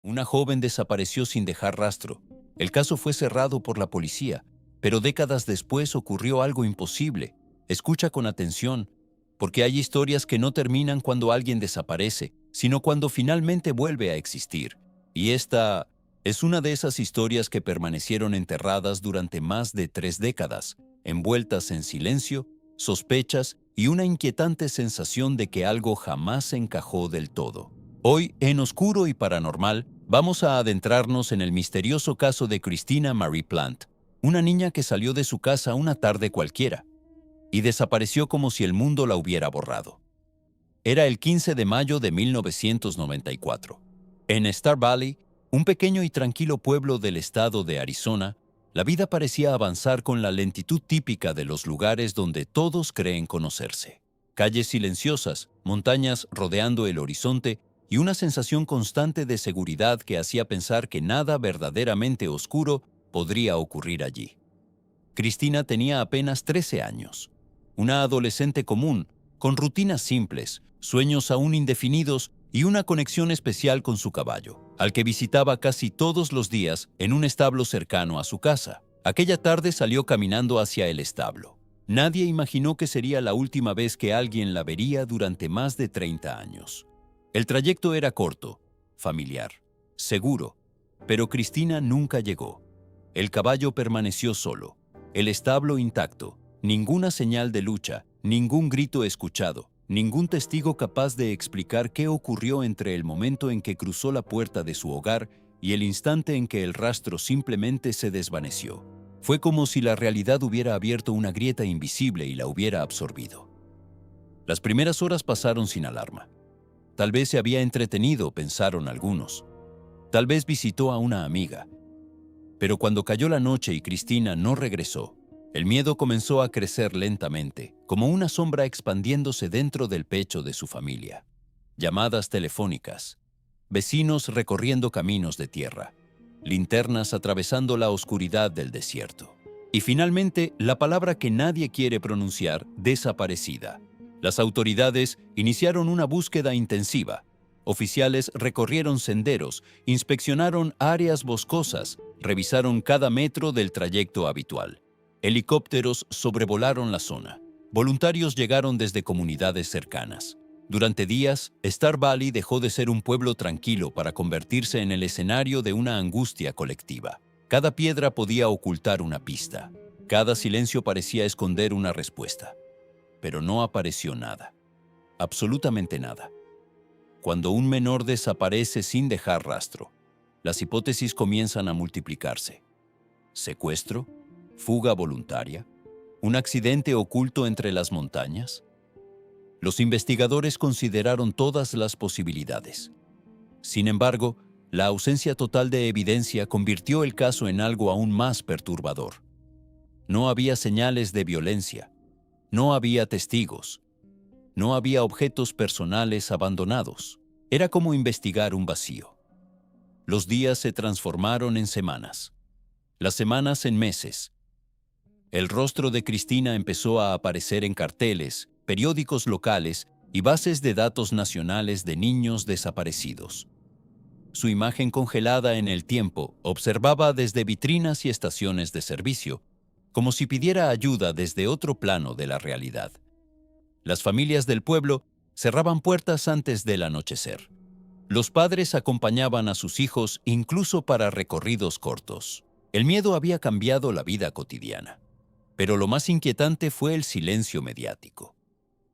Una joven desapareció sin dejar rastro. El caso fue cerrado por la policía, pero décadas después ocurrió algo imposible. Escucha con atención, porque hay historias que no terminan cuando alguien desaparece, sino cuando finalmente vuelve a existir. Y esta es una de esas historias que permanecieron enterradas durante más de 3 décadas, envueltas en silencio, sospechas y una inquietante sensación de que algo jamás encajó del todo. Hoy, en Oscuro y Paranormal, vamos a adentrarnos en el misterioso caso de Christina Marie Plant, una niña que salió de su casa una tarde cualquiera y desapareció como si el mundo la hubiera borrado. Era el 15 de mayo de 1994. En Star Valley, un pequeño y tranquilo pueblo del estado de Arizona, la vida parecía avanzar con la lentitud típica de los lugares donde todos creen conocerse. Calles silenciosas, montañas rodeando el horizonte y una sensación constante de seguridad que hacía pensar que nada verdaderamente oscuro podría ocurrir allí. Cristina tenía apenas 13 años, una adolescente común, con rutinas simples, sueños aún indefinidos y una conexión especial con su caballo, al que visitaba casi todos los días en un establo cercano a su casa. Aquella tarde salió caminando hacia el establo. Nadie imaginó que sería la última vez que alguien la vería durante más de 30 años. El trayecto era corto, familiar, seguro, pero Cristina nunca llegó. El caballo permaneció solo, el establo intacto, ninguna señal de lucha, ningún grito escuchado, ningún testigo capaz de explicar qué ocurrió entre el momento en que cruzó la puerta de su hogar y el instante en que el rastro simplemente se desvaneció. Fue como si la realidad hubiera abierto una grieta invisible y la hubiera absorbido. Las primeras horas pasaron sin alarma. Tal vez se había entretenido, pensaron algunos. Tal vez visitó a una amiga. Pero cuando cayó la noche y Cristina no regresó, el miedo comenzó a crecer lentamente, como una sombra expandiéndose dentro del pecho de su familia. Llamadas telefónicas, vecinos recorriendo caminos de tierra, linternas atravesando la oscuridad del desierto. Y finalmente, la palabra que nadie quiere pronunciar, desaparecida. Las autoridades iniciaron una búsqueda intensiva. Oficiales recorrieron senderos, inspeccionaron áreas boscosas, revisaron cada metro del trayecto habitual. Helicópteros sobrevolaron la zona. Voluntarios llegaron desde comunidades cercanas. Durante días, Star Valley dejó de ser un pueblo tranquilo para convertirse en el escenario de una angustia colectiva. Cada piedra podía ocultar una pista. Cada silencio parecía esconder una respuesta. Pero no apareció nada. Absolutamente nada. Cuando un menor desaparece sin dejar rastro, las hipótesis comienzan a multiplicarse. ¿Secuestro? ¿Fuga voluntaria? ¿Un accidente oculto entre las montañas? Los investigadores consideraron todas las posibilidades. Sin embargo, la ausencia total de evidencia convirtió el caso en algo aún más perturbador. No había señales de violencia. No había testigos. No había objetos personales abandonados. Era como investigar un vacío. Los días se transformaron en semanas. Las semanas en meses. El rostro de Cristina empezó a aparecer en carteles, periódicos locales y bases de datos nacionales de niños desaparecidos. Su imagen congelada en el tiempo observaba desde vitrinas y estaciones de servicio, como si pidiera ayuda desde otro plano de la realidad. Las familias del pueblo cerraban puertas antes del anochecer. Los padres acompañaban a sus hijos incluso para recorridos cortos. El miedo había cambiado la vida cotidiana. Pero lo más inquietante fue el silencio mediático.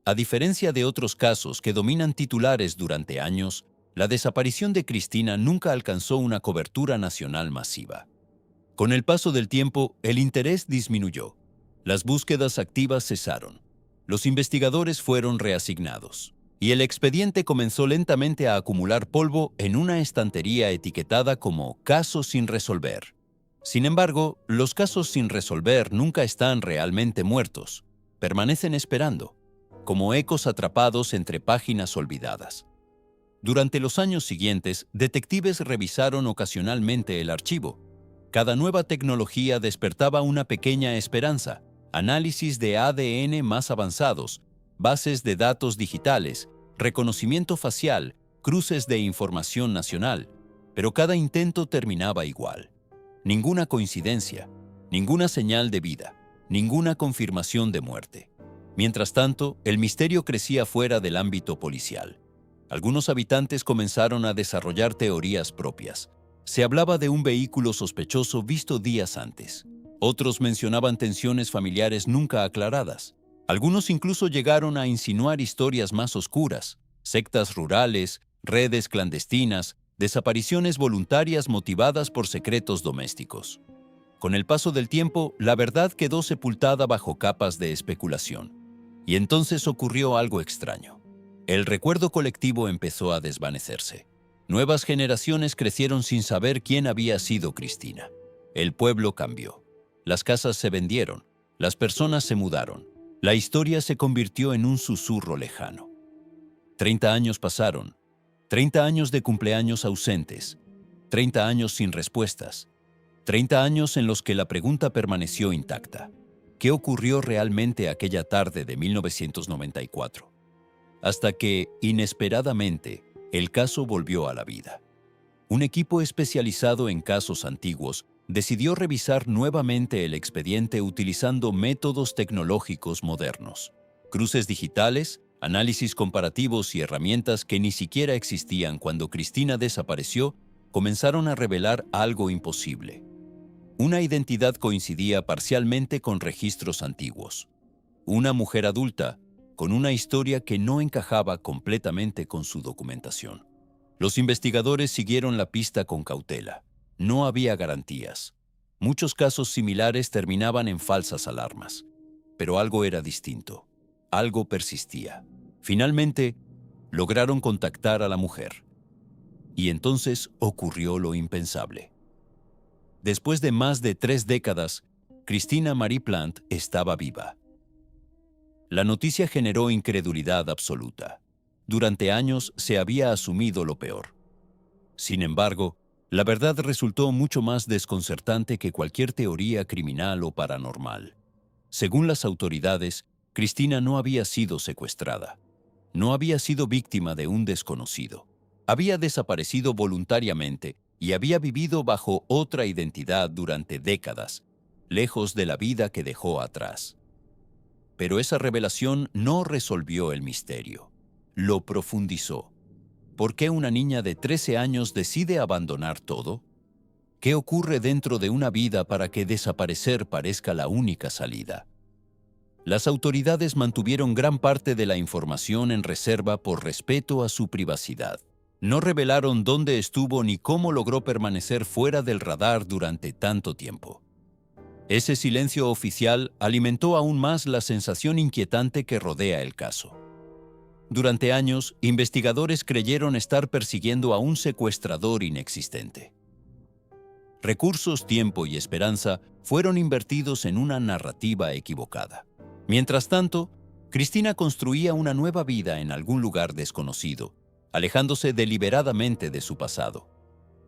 A diferencia de otros casos que dominan titulares durante años, la desaparición de Cristina nunca alcanzó una cobertura nacional masiva. Con el paso del tiempo, el interés disminuyó. Las búsquedas activas cesaron. Los investigadores fueron reasignados. Y el expediente comenzó lentamente a acumular polvo en una estantería etiquetada como caso sin resolver. Sin embargo, los casos sin resolver nunca están realmente muertos. Permanecen esperando, como ecos atrapados entre páginas olvidadas. Durante los años siguientes, detectives revisaron ocasionalmente el archivo. Cada nueva tecnología despertaba una pequeña esperanza: análisis de ADN más avanzados, bases de datos digitales, reconocimiento facial, cruces de información nacional. pero cada intento terminaba igual. Ninguna coincidencia, ninguna señal de vida, ninguna confirmación de muerte. Mientras tanto, el misterio crecía fuera del ámbito policial. Algunos habitantes comenzaron a desarrollar teorías propias. Se hablaba de un vehículo sospechoso visto días antes. Otros mencionaban tensiones familiares nunca aclaradas. Algunos incluso llegaron a insinuar historias más oscuras, sectas rurales, redes clandestinas, desapariciones voluntarias motivadas por secretos domésticos. Con el paso del tiempo, la verdad quedó sepultada bajo capas de especulación. Y entonces ocurrió algo extraño. El recuerdo colectivo empezó a desvanecerse. Nuevas generaciones crecieron sin saber quién había sido Cristina. El pueblo cambió. Las casas se vendieron. Las personas se mudaron. La historia se convirtió en un susurro lejano. 30 años pasaron. 30 años de cumpleaños ausentes. 30 años sin respuestas. 30 años en los que la pregunta permaneció intacta. ¿Qué ocurrió realmente aquella tarde de 1994? Hasta que, inesperadamente, el caso volvió a la vida. Un equipo especializado en casos antiguos decidió revisar nuevamente el expediente utilizando métodos tecnológicos modernos. Cruces digitales, análisis comparativos y herramientas que ni siquiera existían cuando Cristina desapareció comenzaron a revelar algo imposible. Una identidad coincidía parcialmente con registros antiguos. Una mujer adulta, con una historia que no encajaba completamente con su documentación. Los investigadores siguieron la pista con cautela. No había garantías. Muchos casos similares terminaban en falsas alarmas. Pero algo era distinto. Algo persistía. Finalmente, lograron contactar a la mujer. Y entonces ocurrió lo impensable. Después de más de 3 décadas, Christina Marie Plante estaba viva. La noticia generó incredulidad absoluta. Durante años se había asumido lo peor. Sin embargo, la verdad resultó mucho más desconcertante que cualquier teoría criminal o paranormal. Según las autoridades, Cristina no había sido secuestrada. No había sido víctima de un desconocido. Había desaparecido voluntariamente y había vivido bajo otra identidad durante décadas, lejos de la vida que dejó atrás. Pero esa revelación no resolvió el misterio. Lo profundizó. ¿Por qué una niña de 13 años decide abandonar todo? ¿Qué ocurre dentro de una vida para que desaparecer parezca la única salida? Las autoridades mantuvieron gran parte de la información en reserva por respeto a su privacidad. No revelaron dónde estuvo ni cómo logró permanecer fuera del radar durante tanto tiempo. Ese silencio oficial alimentó aún más la sensación inquietante que rodea el caso. Durante años, investigadores creyeron estar persiguiendo a un secuestrador inexistente. Recursos, tiempo y esperanza fueron invertidos en una narrativa equivocada. Mientras tanto, Cristina construía una nueva vida en algún lugar desconocido, alejándose deliberadamente de su pasado.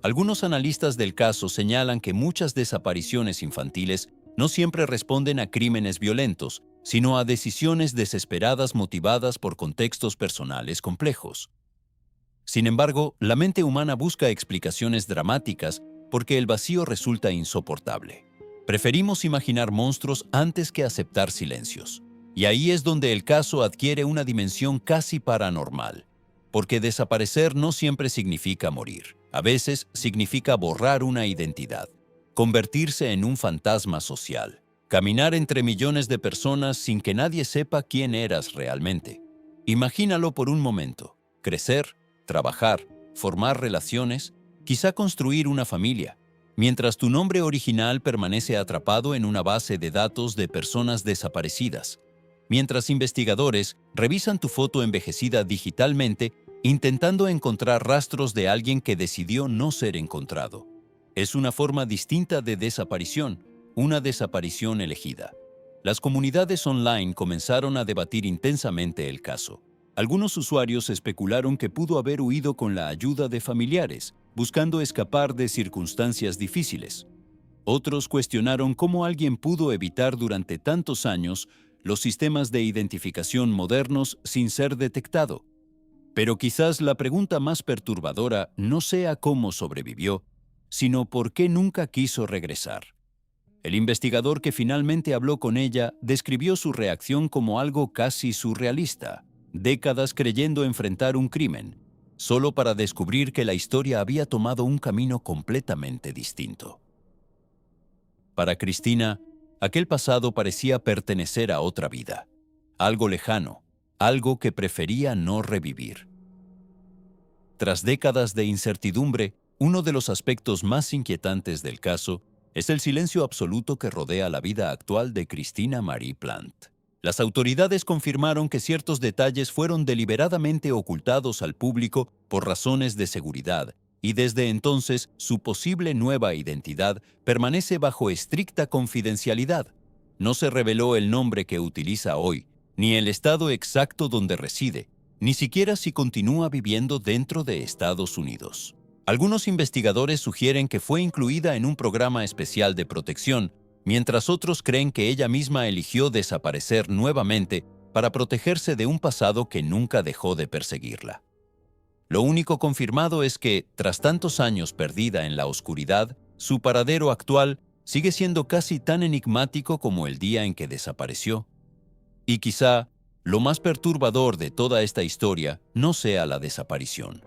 Algunos analistas del caso señalan que muchas desapariciones infantiles no siempre responden a crímenes violentos, sino a decisiones desesperadas motivadas por contextos personales complejos. Sin embargo, la mente humana busca explicaciones dramáticas porque el vacío resulta insoportable. Preferimos imaginar monstruos antes que aceptar silencios. Y ahí es donde el caso adquiere una dimensión casi paranormal. Porque desaparecer no siempre significa morir. A veces significa borrar una identidad, convertirse en un fantasma social, caminar entre millones de personas sin que nadie sepa quién eras realmente. Imagínalo por un momento. Crecer, trabajar, formar relaciones, quizá construir una familia, mientras tu nombre original permanece atrapado en una base de datos de personas desaparecidas. Mientras investigadores revisan tu foto envejecida digitalmente, intentando encontrar rastros de alguien que decidió no ser encontrado. Es una forma distinta de desaparición, una desaparición elegida. Las comunidades online comenzaron a debatir intensamente el caso. Algunos usuarios especularon que pudo haber huido con la ayuda de familiares, buscando escapar de circunstancias difíciles. Otros cuestionaron cómo alguien pudo evitar durante tantos años los sistemas de identificación modernos sin ser detectado. Pero quizás la pregunta más perturbadora no sea cómo sobrevivió, sino por qué nunca quiso regresar. El investigador que finalmente habló con ella describió su reacción como algo casi surrealista, décadas creyendo enfrentar un crimen, solo para descubrir que la historia había tomado un camino completamente distinto. Para Cristina, aquel pasado parecía pertenecer a otra vida, algo lejano, algo que prefería no revivir. Tras décadas de incertidumbre, uno de los aspectos más inquietantes del caso es el silencio absoluto que rodea la vida actual de Christina Marie Plant. Las autoridades confirmaron que ciertos detalles fueron deliberadamente ocultados al público por razones de seguridad, y desde entonces su posible nueva identidad permanece bajo estricta confidencialidad. No se reveló el nombre que utiliza hoy, ni el estado exacto donde reside, ni siquiera si continúa viviendo dentro de Estados Unidos. Algunos investigadores sugieren que fue incluida en un programa especial de protección, mientras otros creen que ella misma eligió desaparecer nuevamente para protegerse de un pasado que nunca dejó de perseguirla. Lo único confirmado es que, tras tantos años perdida en la oscuridad, su paradero actual sigue siendo casi tan enigmático como el día en que desapareció. Y quizá, lo más perturbador de toda esta historia no sea la desaparición,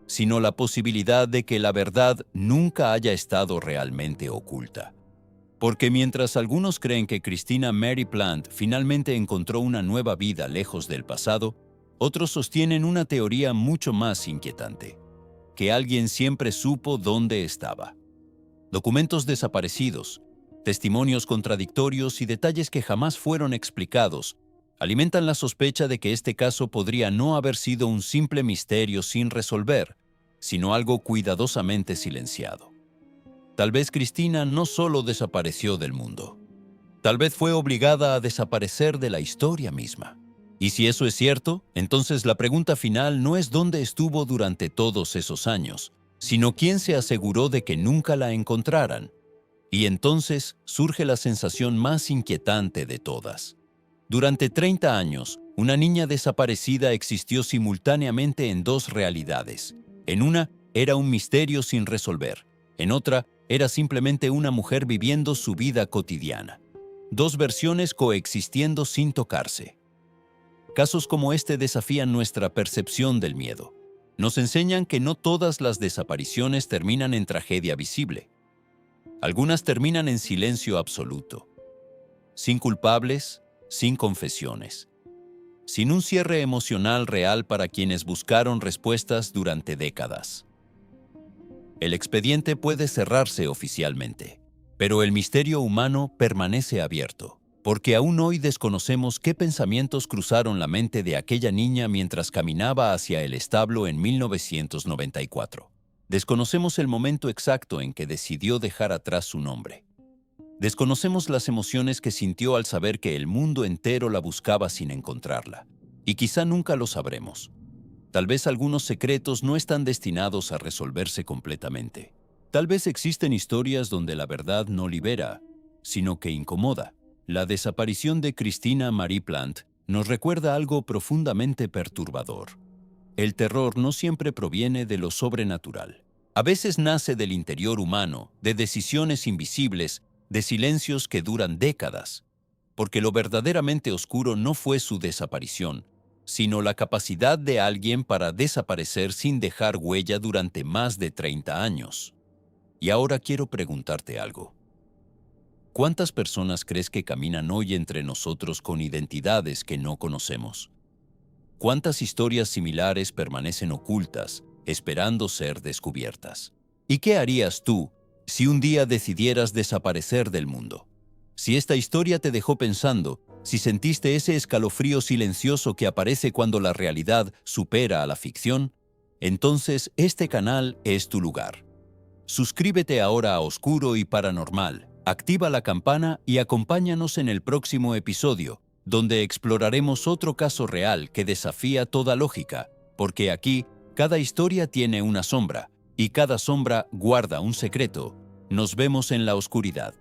sino la posibilidad de que la verdad nunca haya estado realmente oculta. Porque mientras algunos creen que Christina Marie Plant finalmente encontró una nueva vida lejos del pasado, otros sostienen una teoría mucho más inquietante: que alguien siempre supo dónde estaba. Documentos desaparecidos, testimonios contradictorios y detalles que jamás fueron explicados alimentan la sospecha de que este caso podría no haber sido un simple misterio sin resolver, sino algo cuidadosamente silenciado. Tal vez Christina no solo desapareció del mundo, tal vez fue obligada a desaparecer de la historia misma. Y si eso es cierto, entonces la pregunta final no es dónde estuvo durante todos esos años, sino quién se aseguró de que nunca la encontraran. Y entonces surge la sensación más inquietante de todas. Durante 30 años, una niña desaparecida existió simultáneamente en dos realidades. En una, era un misterio sin resolver. En otra, era simplemente una mujer viviendo su vida cotidiana. Dos versiones coexistiendo sin tocarse. Casos como este desafían nuestra percepción del miedo. Nos enseñan que no todas las desapariciones terminan en tragedia visible. Algunas terminan en silencio absoluto, sin culpables, sin confesiones, sin un cierre emocional real para quienes buscaron respuestas durante décadas. El expediente puede cerrarse oficialmente, pero el misterio humano permanece abierto, porque aún hoy desconocemos qué pensamientos cruzaron la mente de aquella niña mientras caminaba hacia el establo en 1994. Desconocemos el momento exacto en que decidió dejar atrás su nombre. Desconocemos las emociones que sintió al saber que el mundo entero la buscaba sin encontrarla, y quizá nunca lo sabremos. Tal vez algunos secretos no están destinados a resolverse completamente. Tal vez existen historias donde la verdad no libera, sino que incomoda. La desaparición de Christina Marie Plant nos recuerda algo profundamente perturbador. El terror no siempre proviene de lo sobrenatural. A veces nace del interior humano, de decisiones invisibles, de silencios que duran décadas. Porque lo verdaderamente oscuro no fue su desaparición, sino la capacidad de alguien para desaparecer sin dejar huella durante más de 30 años. Y ahora quiero preguntarte algo. ¿Cuántas personas crees que caminan hoy entre nosotros con identidades que no conocemos? ¿Cuántas historias similares permanecen ocultas, esperando ser descubiertas? ¿Y qué harías tú si un día decidieras desaparecer del mundo? Si esta historia te dejó pensando, si sentiste ese escalofrío silencioso que aparece cuando la realidad supera a la ficción, entonces este canal es tu lugar. Suscríbete ahora a Oscuro y Paranormal, activa la campana y acompáñanos en el próximo episodio, donde exploraremos otro caso real que desafía toda lógica, porque aquí cada historia tiene una sombra, y cada sombra guarda un secreto. Nos vemos en la oscuridad.